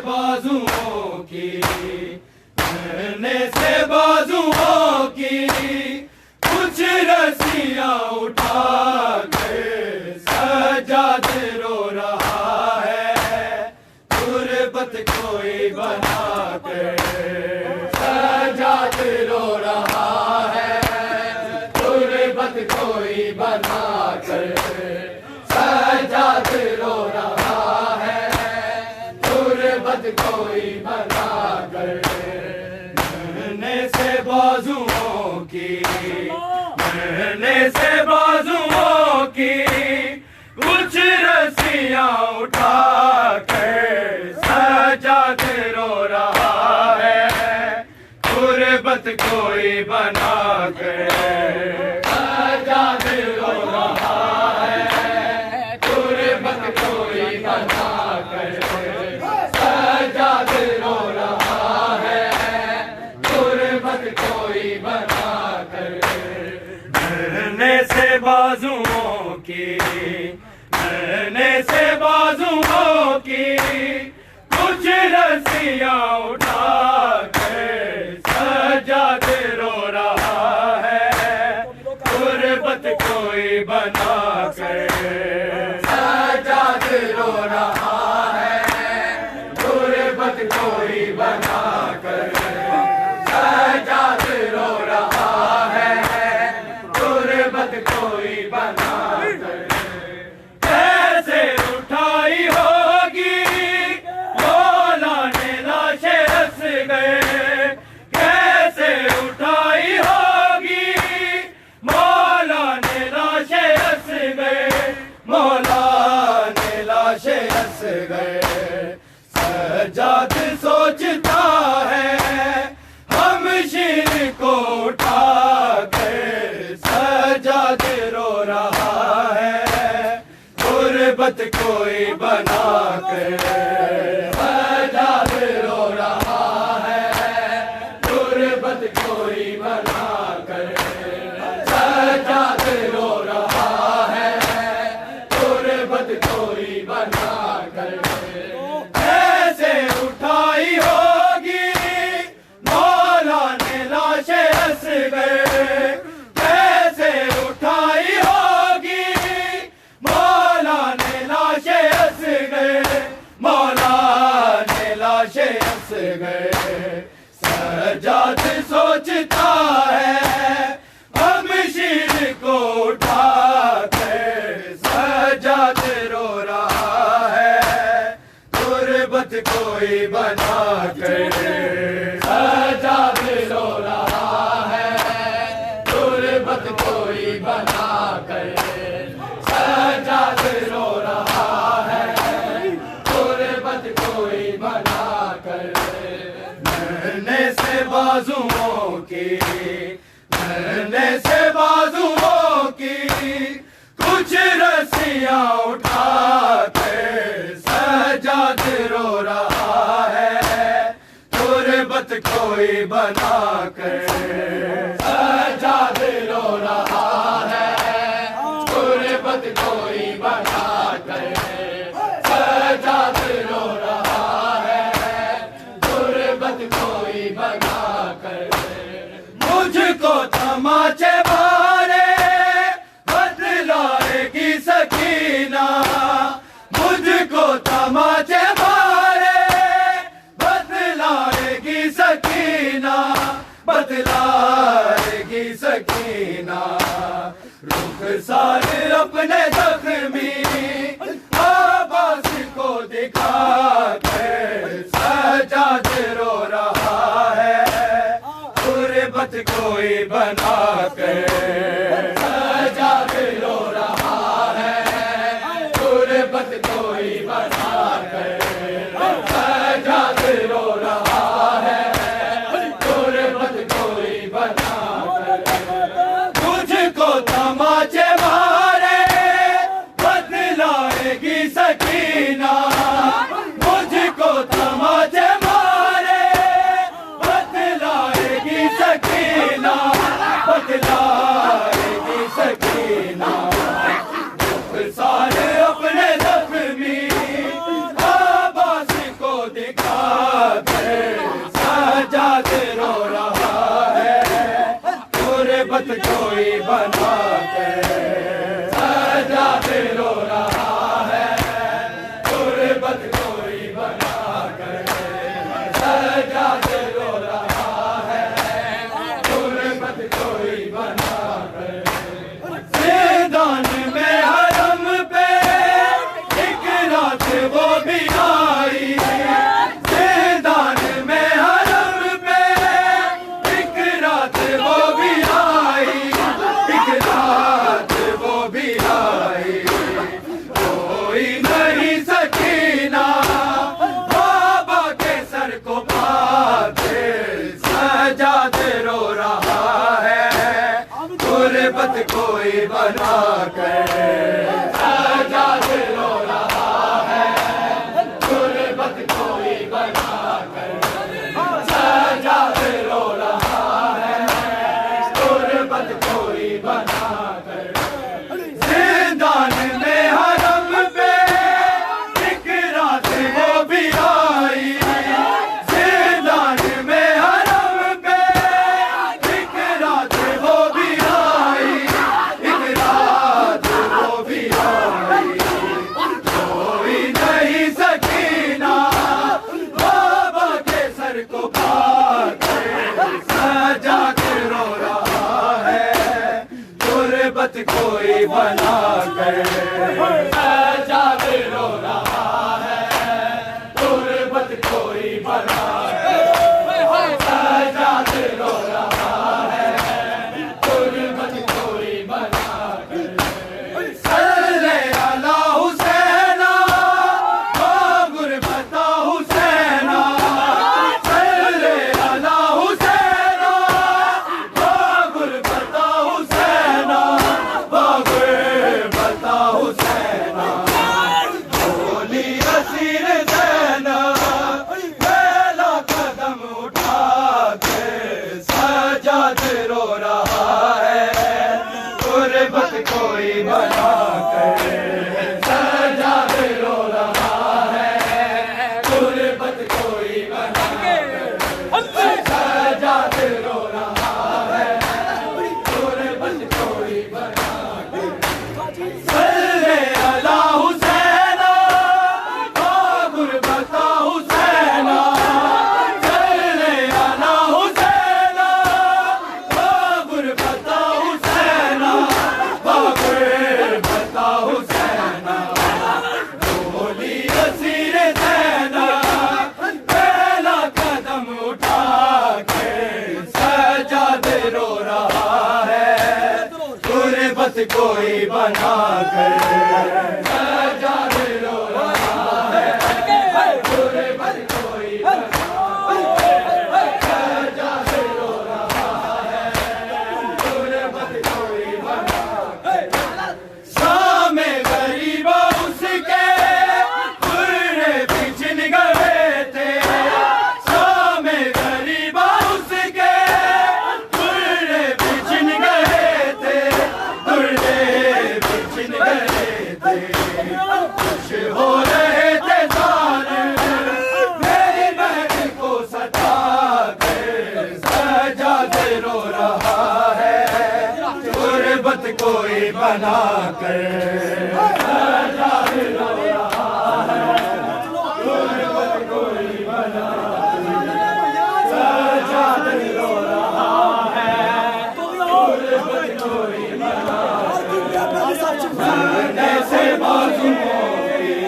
बाजुओं की, मरने से बाजुओं की कुछ रस्सियां उठा कर सजाद रो रहा है, गुर्बत कोई बना कर सजाद रो रहा है, गुर्बत कोई बना कर सजाद रो रहा है, गुर्बत कोई बना कर। मरने से बाजुओं की, मरने से बाजुओं की कुछ रस्सियां उठा कर सजाद रो रहा है, गुर्बत कोई बना कर सजाद रो रहा है, गुर्बत कोई बना कर सजाद रो रहा है, गुर्बत कोई बना कर। मरने से बाजुओं की, मरने से बाजुओं की कुछ रस्सियां उठा कर सजाद रो रहा है, गुर्बत कोई बना कर सजाद रो रहा है, गुर्बत कोई बना कर सजाद रो रहा है, गुर्बत कोई बना कर। कैसे उठाई होगी मौला ने लाशें रस गए, कैसे उठाई होगी मौला ने लाशें रस गए, मौला ने लाशें रस गए। सजाद सोचता है हम शीर को उठा कर सजाद रो रहा है, गुर्बत कोई बना कर सजाद रो रहा है, गुर्बत कोई बना कर सजाद रो रहा है, गुर्बत कोई बना कर। कैसे उठाई होगी मौला ने लाशें रस गए, कैसे उठाई होगी मौला ने लाशें रस गए, मौला ने लाशें रस गए। सजाद सोचता है हम शीर को उठा कर सजाद रो रहा है, गुर्बत कोई बना कर सजाद रो रहा है, गुर्बत कोई बना कर सजाद रो रहा है, गुर्बत कोई बना कर। मरने से बाजुओं की, मरने से बाजुओं की कुछ रस्सियां उठा कर सजाद रो रहा है, गुर्बत कोई बना कर सजाद रो रहा है, गुर्बत कोई बना कर सजाद रो रहा है, गुर्बत कोई बना कर। मुझको तमाचे मारे बदलाएगी सकीना, मुझको तमाचे मारे बदलाएगी सकीना, बदलाएगी सकीना। रुख सारे अपने जख्मी आवाज को दिखा कर सजाद रो रहा है, गुर्बत कोई बना कर सजाद रो रहा है, गुर्बत कोई बना कर सजाद रो रहा है, गुर्बत कोई बना कर। मुझको तमाचे मारे बदलाएगी सकीना, मुझको तमाचे मारे बदलाएगी सकीना, बदला दिखा कर सजाद रो रहा है, गुरबत कोई बना कर सजाद रो रहा है, गुरबत कोई बना कर सजाद रो रहा है, गुरबत कोई बना कर। ज़िंदान में हरम पे एक रात वो भी आई, ज़िंदान में हरम पे एक रात वो भी आई, एक रात वो भी आई। कोई नहीं सकीना बाबा के सर को पाके सजाद रो रहा है, गुरबत कोई बना कर सजाद रो रहा है, गुरबत कोई बना कर सजाद रो रहा है, गुरबत कोई बना कर। ज़िंदान में हरम पे एक रात वो भी आई, ज़िंदान में हरम पे एक रात वो भी आई, एक रात वो भी आई। कोई नहीं सकीना बाबा के सर को पाकर सजा के रो रहा है, गुरबत कोई बना कर सजा के रो रहा है, गुरबत कोई बना कर सजा के रो रहा है, गुरबत कोई बना कर। सल्ले अला हुसैना ओ गुरबता हुसैना, सल्ले अला हुसैना ओ गुरबता हुसैना, ओ गुरबता हुसैना। बोली असीर ज़ैना पहला कदम उठा के सजाद रो रहा है, गुरबत कोई बना कर सजाद रो रहा है, गुरबत कोई बना कर सजाद रो रहा है, गुरबत कोई बना कर। सल्ले अला हुसैना ओ गुरबता हुसैना, सल्ले अला हुसैना ओ गुरबता हुसैना, ओ गुरबता हुसैना। बोली असीर ज़ैना पहला कदम उठा के सजाद रो रहा है, गुरबत कोई बना कर सजाद रो रहा है, गुरबत कोई बना कर सजाद रो रहा है, गुरबत कोई बना कर। शामे गरीबा उसके पूरे पिछन गए थे, शामे गरीबा उसके पूरे पिछन गए थे, पूरे पिछन गए थे। खुश हो रहे थे सारे मेरी बहन को सता कर सजाद रो रहा है, गुरबत कोई बना कर सजाद रो रहा है, गुरबत कोई बना कर सजाद रो रहा है, गुरबत कोई बना करने से बाजुओं की,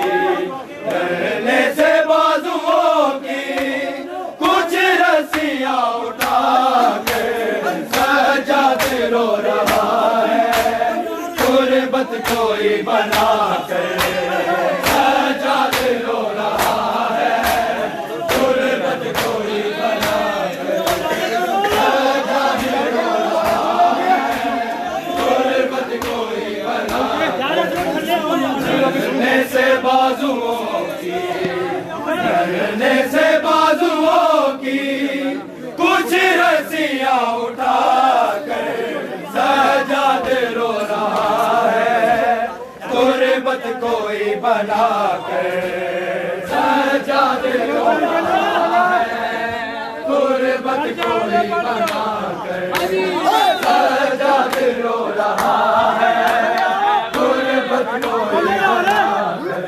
करने से बाजुओं की कुछ रस्सियां उठा के सजाद रो रहा है, गुरबत कोई बना कर सजाद रो रहा है, गुरबत कोई बना कर सजाद रो रहा है, गुरबत कोई बना करने से बाजुओं की, करने से बाजुओं की कुछ रस्सियां उठा कर सजाद रो रहा है, गुरबत कोई बना कर सजाद रो गुरबत कोई बनाकर सजाद रो रहा है, गुरबत कोई बनाकर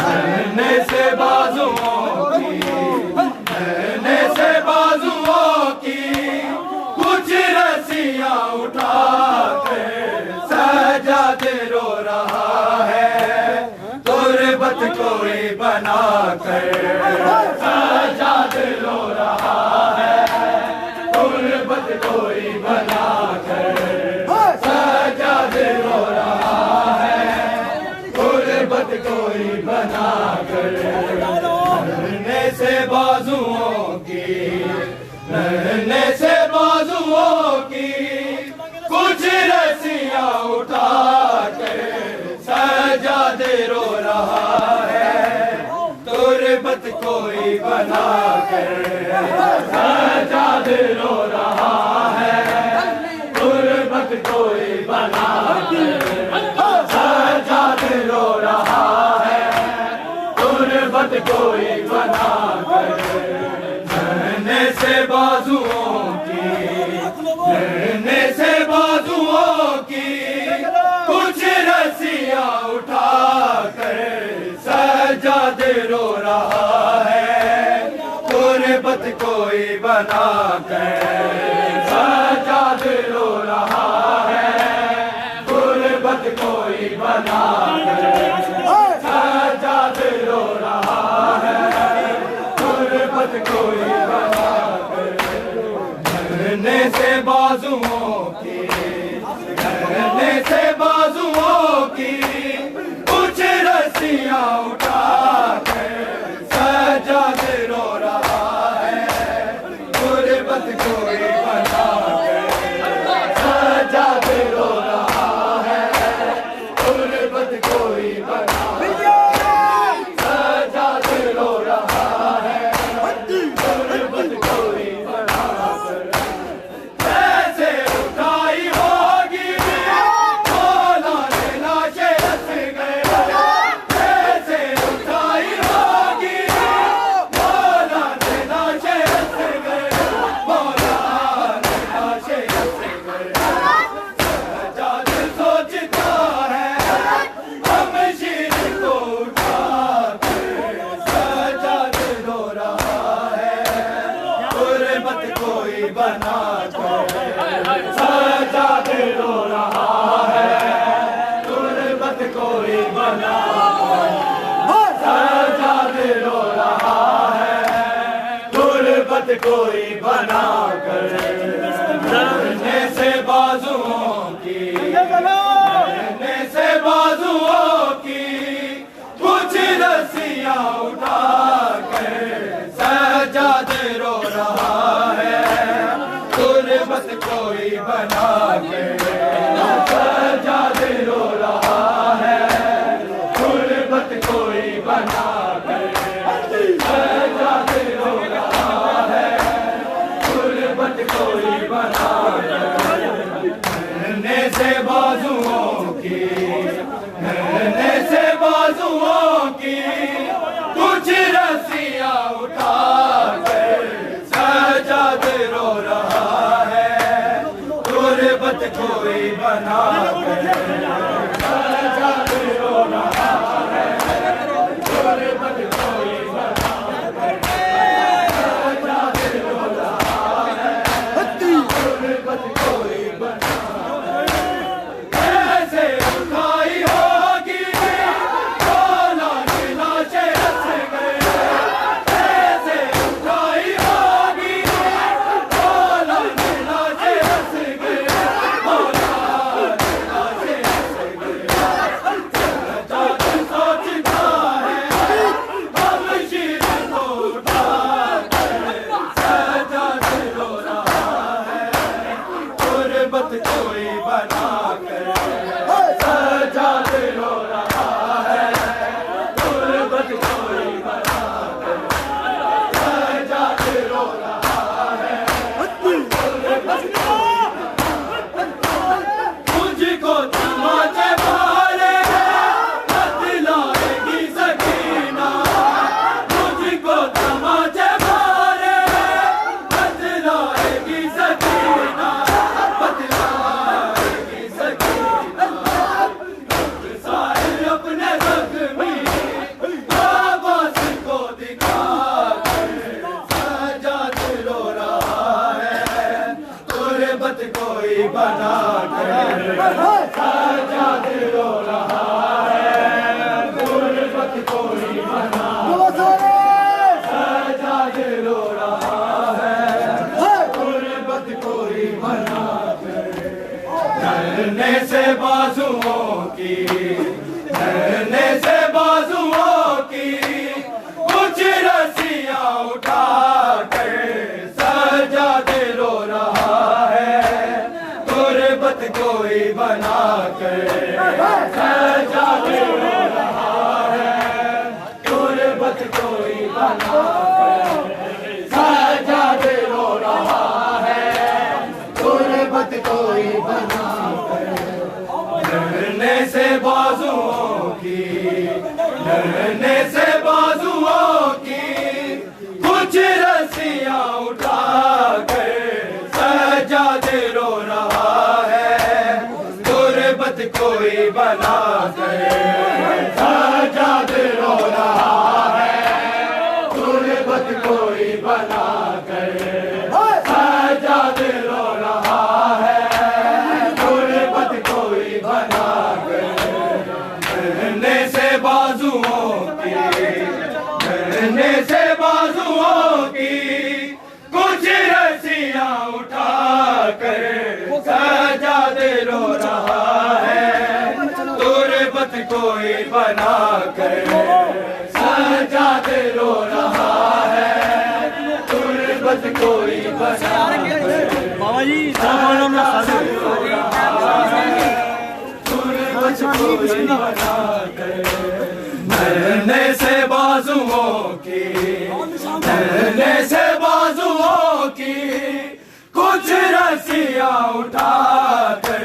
नन्हे से बाजुओं की कुछ रस्सियां उठाकर सजाद रो रहा है, गुरबत कोई बनाकर सजाद रो रहा है, गुरबत कोई बनाकर सजाद रो रहा है, गुरबत कोई बनाकर नन्हे से बाजुओं की, नन्हे से बाजुओं की कुछ रस्सियां उठाकर सजाद रो रहा है, गुरबत कोई बनाकर सजाद रो रहा है, गुरबत कोई बनाकर सजाद रो रहा है, गुरबत कोई बनाकर नन्हे से बाजुओं की, नन्हे से बाजुओं की कुछ रस्सियां उठाकर सजाद रो रहा है, गुरबत कोई बनाकर सजाद रो रहा है, गुरबत कोई बनाकर सजाद रो रहा है, गुरबत कोई बनाकर नन्हे से बाजुओं की, नन्हे से बाजुओं की कुछ रस्सियां उठाकर सजाद रो रहा है, गुरबत कोई बनाकर सजाद रो रहा है, गुरबत कोई बनाकर सजाद रो रहा है, गुरबत कोई बनाकर कैसे उठाई होगी मौला ने लाशें रच गए, कैसे उठाई होगी मौला ने लाशें रच गए, मौला ने लाशें रच गए, सजाद सोचता है हम शीर को उठाकर सजाद रो रहा है, गुरबत कोई बनाकर सजाद रो रहा है, गुरबत कोई बनाकर सजाद रो रहा है, गुरबत कोई बनाकर नन्हे से बाजुओं की, नन्हे से बाजुओं की कुछ रस्सियां उठाकर सजाद रो रहा है, गुरबत कोई बनाकर सजाद रो रहा है, गुरबत कोई बनाकर सजाद रो रहा है, गुरबत कोई बनाकर नन्हे से बाजुओं की, नन्हे से बाजुओं की कुछ रस्सियां उठाकर सजाद रो रहा है, गुरबत कोई बनाकर सजाद रो रहा है, गुरबत कोई बनाकर सजाद रो रहा है, गुरबत कोई बनाकर कैसे उठाई होगी मौला की लाशें रच गए, कैसे उठाई होगी मौला की लाशें रच गए, मौला की बना कर सजा दे रो रहा है, गुर्बत कोई बना सजा दे रो रहा है, गुर्बत कोई बना कर। धरने से बाजुओं की, धरने से बाजुओं की कुछ रस्सियां उठा कर सजा दे रो रहा है, गुर्बत कोई बना कर सजा दे रो रहा है, गुर्बत कोई बना कर सजा दे रो रहा है, गुर्बत कोई बना कर। डरने से बाजुओं की, डरने से बाजुओं की कुछ रस्सियां उठा कर सजा दे रो रहा है, गुर्बत कोई बना कर सजा दे रो रहा है, गुर्बत कोई बना कर सजा दे रो रहा है, गुर्बत कोई बना कर। डरने से बाजुओं की, डरने से बाजुओं की कुछ रस्सियां उठा कर सजा दे रो रहा है, गुर्बत कोई बना कर सजा दे रो रहा है, गुर्बत कोई बना कर बाबा जी गुर्बत कोई बना कर। डरने से बाजुओं की, डरने से बाजुओं की कुछ रस्सियां उठा कर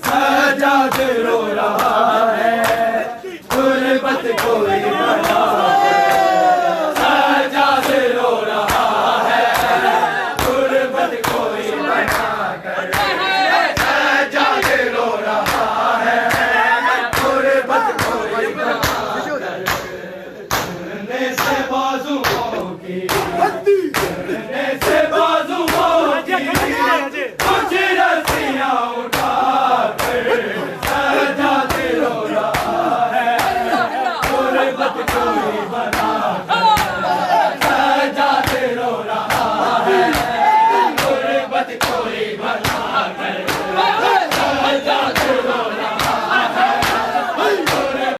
सजा दे रो रहा है, गुर्बत कोई बना कर सजा दे रो रहा है, गुर्बत कोई बना कर सजा दे रो रहा है, गुर्बत कोई बना कर। डरने से बाजुओं की, डरने से बाजुओं की कुछ रस्सियां उठा कर सजा दे रो रहा है, गुर्बत कोई बना कर सजा दे रो रहा है, गुर्बत कोई बना